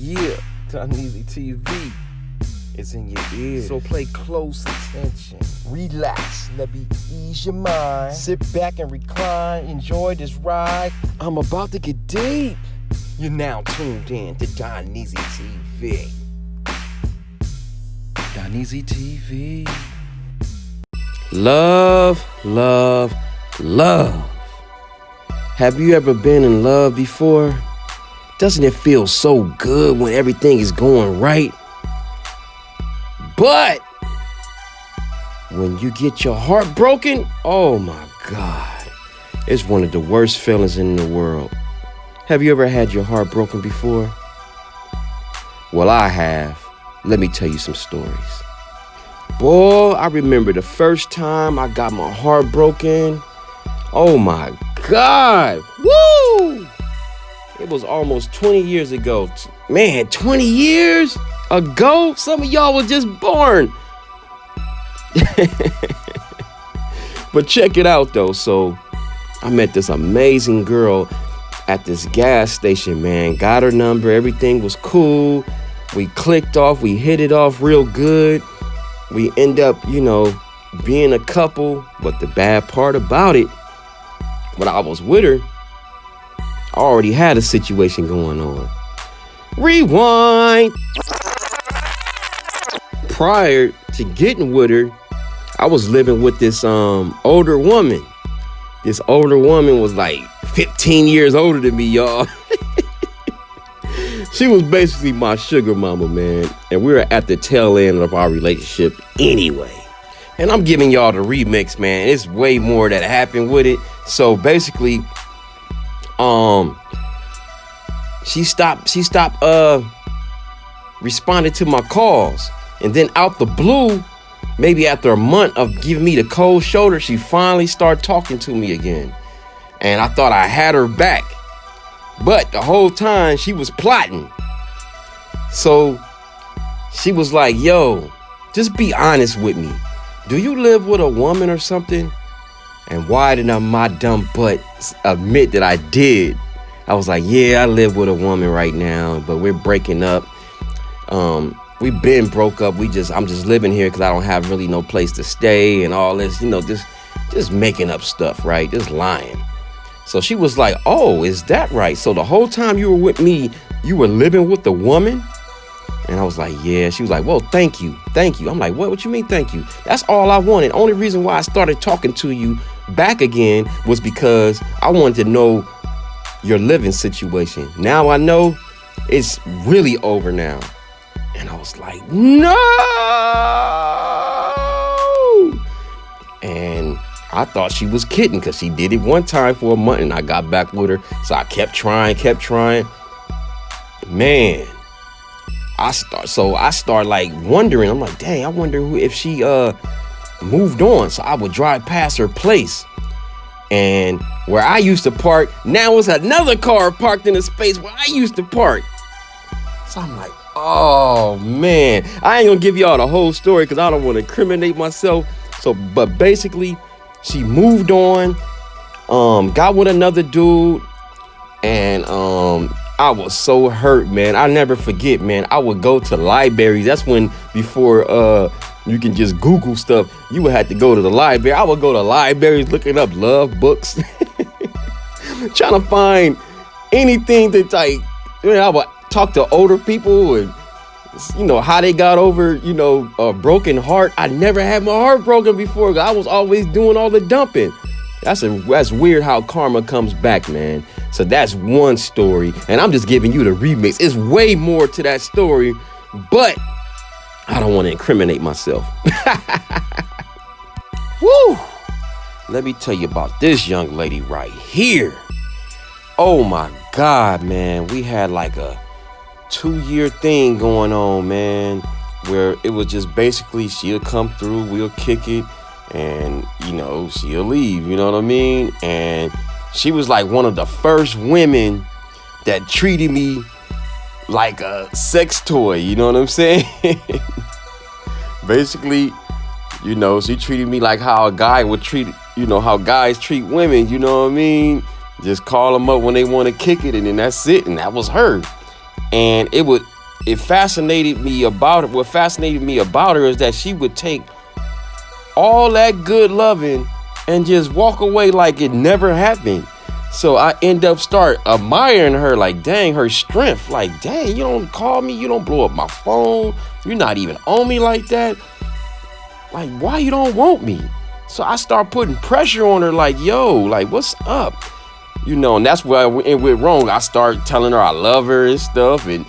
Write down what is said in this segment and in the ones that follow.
Yeah, Doneasy TV is in your ears. So pay close attention. Relax, let me ease your mind. Sit back and recline, enjoy this ride. I'm about to get deep. You're now tuned in to Doneasy TV. Doneasy TV. Love, love, love. Have you ever been in love before? Doesn't it feel so good when everything is going right? But when you get your heart broken, oh my God, it's one of the worst feelings in the world. Have you ever had your heart broken before? Well, I have. Let me tell you some stories. Boy, I remember the first time I got my heart broken. Oh my God, woo! It was almost 20 years ago. Man, 20 years ago? Some of y'all were just born. But check it out though. So I met this amazing girl at this gas station, man. Got her number, everything was cool. We clicked off, we hit it off real good. We end up, being a couple. But the bad part about it, when I was with her, I already had a situation going on. Rewind. Prior to getting with her, I was living with this older woman. This older woman was like 15 years older than me, y'all. She was basically my sugar mama, man. And we were at the tail end of our relationship anyway. And I'm giving y'all the remix, man. It's way more that happened with it. So basically, she stopped responding to my calls. And then out the blue, maybe after a month of giving me the cold shoulder, she finally started talking to me again. And I thought I had her back. But the whole time she was plotting. So she was like, yo, just be honest with me. Do you live with a woman or something? And why did my dumb butt admit that I did? I was like, yeah, I live with a woman right now, but we're breaking up. We've been broke up. I'm just living here because I don't have really no place to stay and all this, just making up stuff, right? Just lying. So she was like, oh, is that right? So the whole time you were with me, you were living with the woman? And I was like, yeah. She was like, well, thank you. Thank you. I'm like, what you mean, thank you? That's all I wanted. Only reason why I started talking to you back again was because I wanted to know your living situation. Now I know it's really over now. And I was like, no. And I thought she was kidding because she did it one time for a month and I got back with her. So I kept trying. Man, I start like wondering. I'm like, dang, I wonder if she moved on. So I would drive past her place. And where I used to park, now it's another car parked in the space where I used to park. So I'm like, oh man, I ain't gonna give y'all the whole story because I don't want to incriminate myself. So, but basically, she moved on, got with another dude, and I was so hurt, man. I never forget, man. I would go to libraries. That's when, before you can just Google stuff, you would have to go to the library. I would go to libraries looking up love books, trying to find anything that I would talk to older people and how they got over, a broken heart. I never had my heart broken before. I was always doing all the dumping. That's weird how karma comes back, man. So that's one story. And I'm just giving you the remix. It's way more to that story, but I don't want to incriminate myself. Woo! Let me tell you about this young lady right here. Oh my God, man. We had like a 2-year thing going on, man, where it was just basically she'll come through, we'll kick it, and she'll leave, you know what I mean? And she was like one of the first women that treated me like a sex toy, you know what I'm saying? Basically, she treated me like how a guy would treat, how guys treat women, you know what I mean? Just call them up when they want to kick it, and then that's it, and that was her. And it fascinated me about it. What fascinated me about her is that she would take all that good loving and just walk away like it never happened. So I end up start admiring her, like, dang, her strength. Like, dang, you don't call me, you don't blow up my phone, you're not even on me like that. Like, why you don't want me? So I start putting pressure on her, like, yo, like, what's up? You know, and that's where it went wrong. I start telling her I love her and stuff, and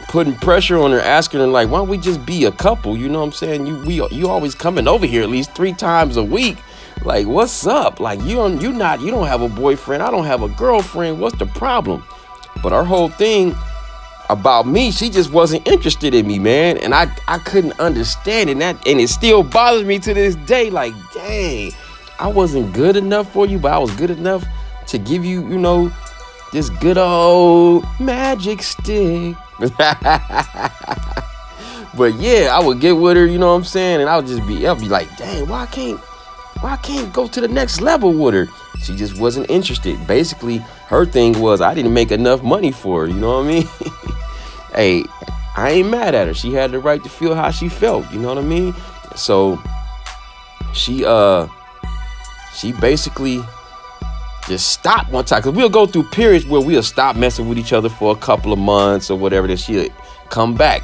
putting pressure on her, asking her, like, why don't we just be a couple? You know what I'm saying? You always coming over here at least 3 times a week. Like, what's up? Like, you don't have a boyfriend. I don't have a girlfriend. What's the problem? But her whole thing about me, she just wasn't interested in me, man. And I couldn't understand it. And it still bothers me to this day. Like, dang, I wasn't good enough for you, but I was good enough to give you, you know, this good old magic stick. But yeah, I would get with her, you know what I'm saying? And I'll be like, dang, why I can't go to the next level with her? She just wasn't interested. Basically, her thing was I didn't make enough money for her, you know what I mean? Hey, I ain't mad at her. She had the right to feel how she felt, you know what I mean? So she basically just stopped one time, because we'll go through periods where we'll stop messing with each other for a couple of months or whatever, that she'll come back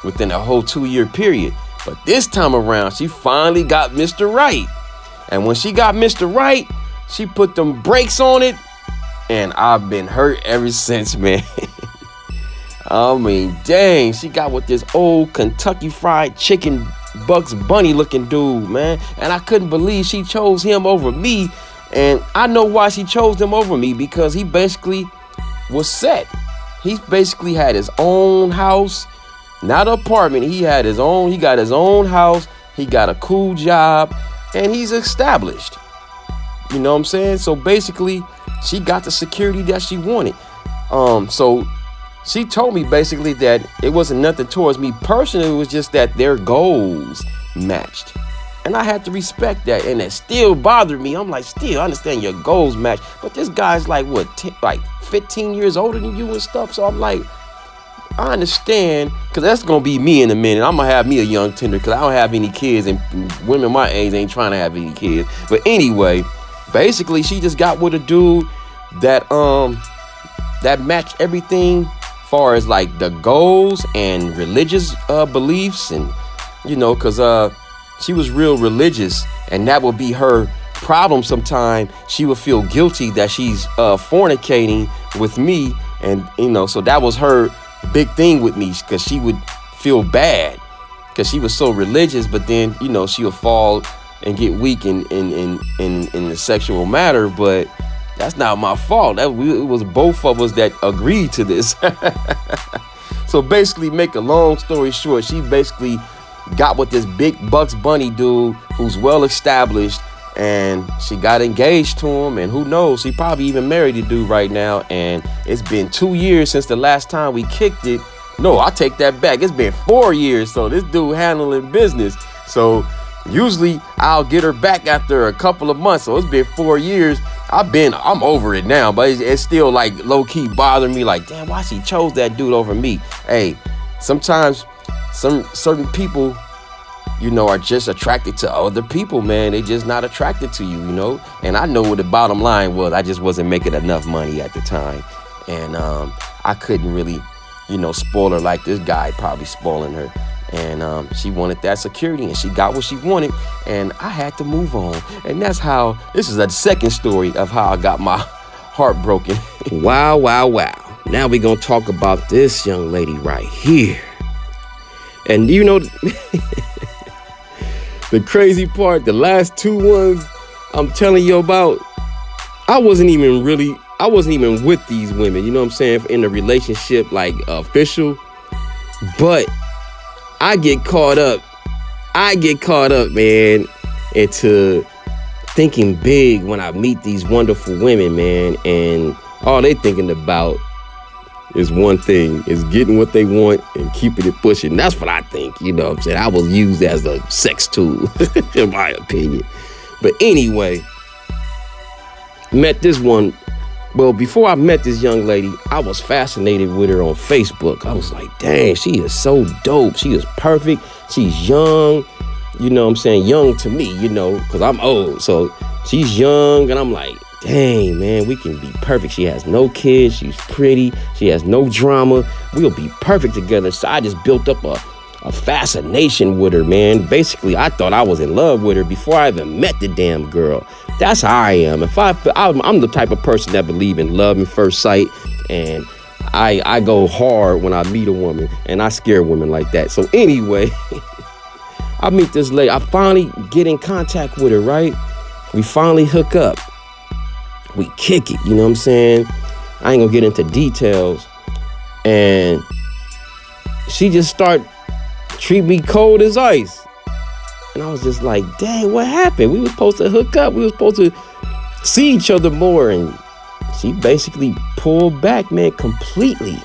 within a whole 2-year period. But this time around, she finally got Mr. Right. And when she got Mr. Right, she put them brakes on it, and I've been hurt ever since, man. I mean, dang, she got with this old Kentucky Fried Chicken Bugs Bunny looking dude, man. And I couldn't believe she chose him over me. And I know why she chose him over me, because he basically was set. He basically had his own house, not an apartment. He got his own house. He got a cool job, and he's established. You know what I'm saying? So basically, she got the security that she wanted. So she told me basically that it wasn't nothing towards me personally. It was just that their goals matched. And I had to respect that. And it still bothered me. I'm like, still, I understand your goals match. But this guy's like, what, like 15 years older than you and stuff. So I'm like, I understand, because that's going to be me in a minute. I'm going to have me a young tender, because I don't have any kids, and women my age ain't trying to have any kids. But anyway, basically, she just got with a dude that matched everything far as like the goals and religious beliefs. And, you know, because she was real religious, and that would be her problem sometime. She would feel guilty that she's fornicating with me. And, you know, so that was her big thing with me, because she would feel bad because she was so religious, but then, you know, she'll fall and get weak in the sexual matter. But that's not my fault. It was both of us that agreed to this. So basically, make a long story short, she basically got with this big Bugs Bunny dude who's well established, and she got engaged to him, and who knows, she probably even married the dude right now. And it's been 2 years since the last time we kicked it. No, I take that back. It's been 4 years. So this dude handling business. So usually I'll get her back after a couple of months. So it's been 4 years. I'm over it now, but it's still like low key bothering me. Like, damn, why she chose that dude over me? Hey, sometimes some certain people, you know, are just attracted to other people, man. They just not attracted to you, you know. And I know what the bottom line was. I just wasn't making enough money at the time. And I couldn't really, you know, spoil her like this guy probably spoiling her. And she wanted that security, and she got what she wanted. And I had to move on. And that's how, this is a second story of how I got my heart broken. Wow, wow, wow. Now we're going to talk about this young lady right here. And you know, the crazy part, the last two ones I'm telling you about, I wasn't even with these women, you know what I'm saying, in a relationship like official. But I get caught up, man, into thinking big when I meet these wonderful women, man. And all they thinking about is one thing, is getting what they want and keeping it pushing. That's what I think, you know what I'm saying? I was used as a sex tool, in my opinion. But anyway, met this one Well, before I met this young lady, I was fascinated with her on Facebook. I was like, dang, she is so dope. She is perfect. She's young. You know what I'm saying? Young to me, you know, because I'm old. So she's young, and I'm like, dang, man, we can be perfect. She has no kids. She's pretty. She has no drama. We'll be perfect together. So I just built up a fascination with her, man. Basically, I thought I was in love with her before I even met the damn girl. That's how I am. I'm the type of person that believe in love at first sight, and I go hard when I meet a woman, and I scare women like that. So anyway, I meet this lady. I finally get in contact with her, right? We finally hook up. We kick it, you know what I'm saying? I ain't gonna get into details. And she just treat me cold as ice. And I was just like, dang, what happened? We were supposed to hook up. We were supposed to see each other more. And she basically pulled back, man, completely.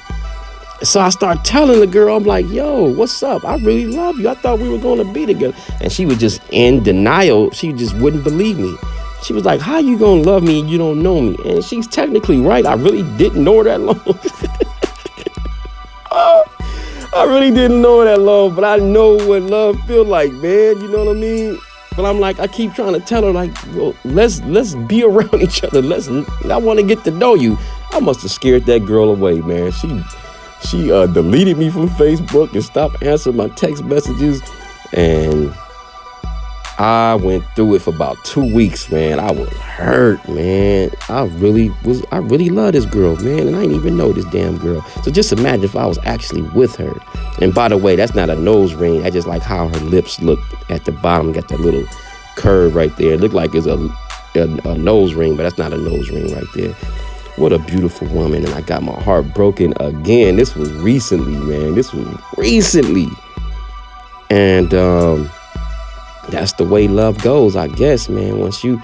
So I start telling the girl, I'm like, yo, what's up? I really love you. I thought we were going to be together. And she was just in denial. She just wouldn't believe me. She was like, how you going to love me and you don't know me? And she's technically right. I really didn't know her that long. I really didn't know her that long, but I know what love feel like, man. You know what I mean? But I'm like, I keep trying to tell her, like, well, let's be around each other. I want to get to know you. I must have scared that girl away, man. She deleted me from Facebook and stopped answering my text messages. And I went through it for about 2 weeks, man. I was hurt, man. I really love this girl, man. And I didn't even know this damn girl. So just imagine if I was actually with her. And by the way, that's not a nose ring. I just like how her lips look at the bottom. Got that little curve right there. It looked like it's a nose ring, but that's not a nose ring right there. What a beautiful woman. And I got my heart broken again. This was recently, man. And that's the way love goes, I guess, man. Once you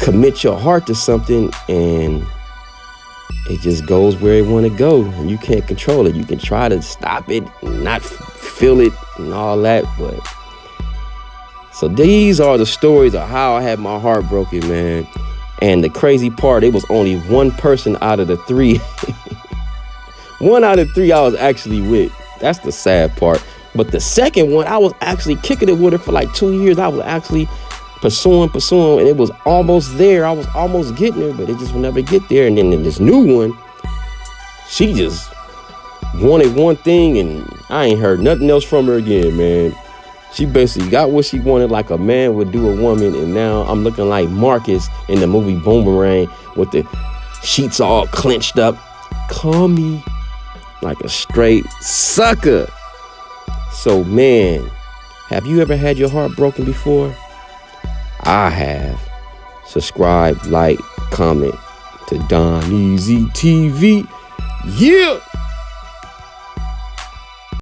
commit your heart to something and it just goes where it want to go and you can't control it. You can try to stop it and not feel it and all that. But so these are the stories of how I had my heart broken, man. And the crazy part, it was only one person out of the three. One out of three I was actually with. That's the sad part. But the second one, I was actually kicking it with her for like 2 years. I was actually pursuing, and it was almost there. I was almost getting her, but it just would never get there. And then in this new one, she just wanted one thing, and I ain't heard nothing else from her again, man. She basically got what she wanted, like a man would do a woman, and now I'm looking like Marcus in the movie Boomerang with the sheets all clenched up. Call me like a straight sucker. So, man, have you ever had your heart broken before? I have. Subscribe, like, comment to Don Easy TV. Yeah!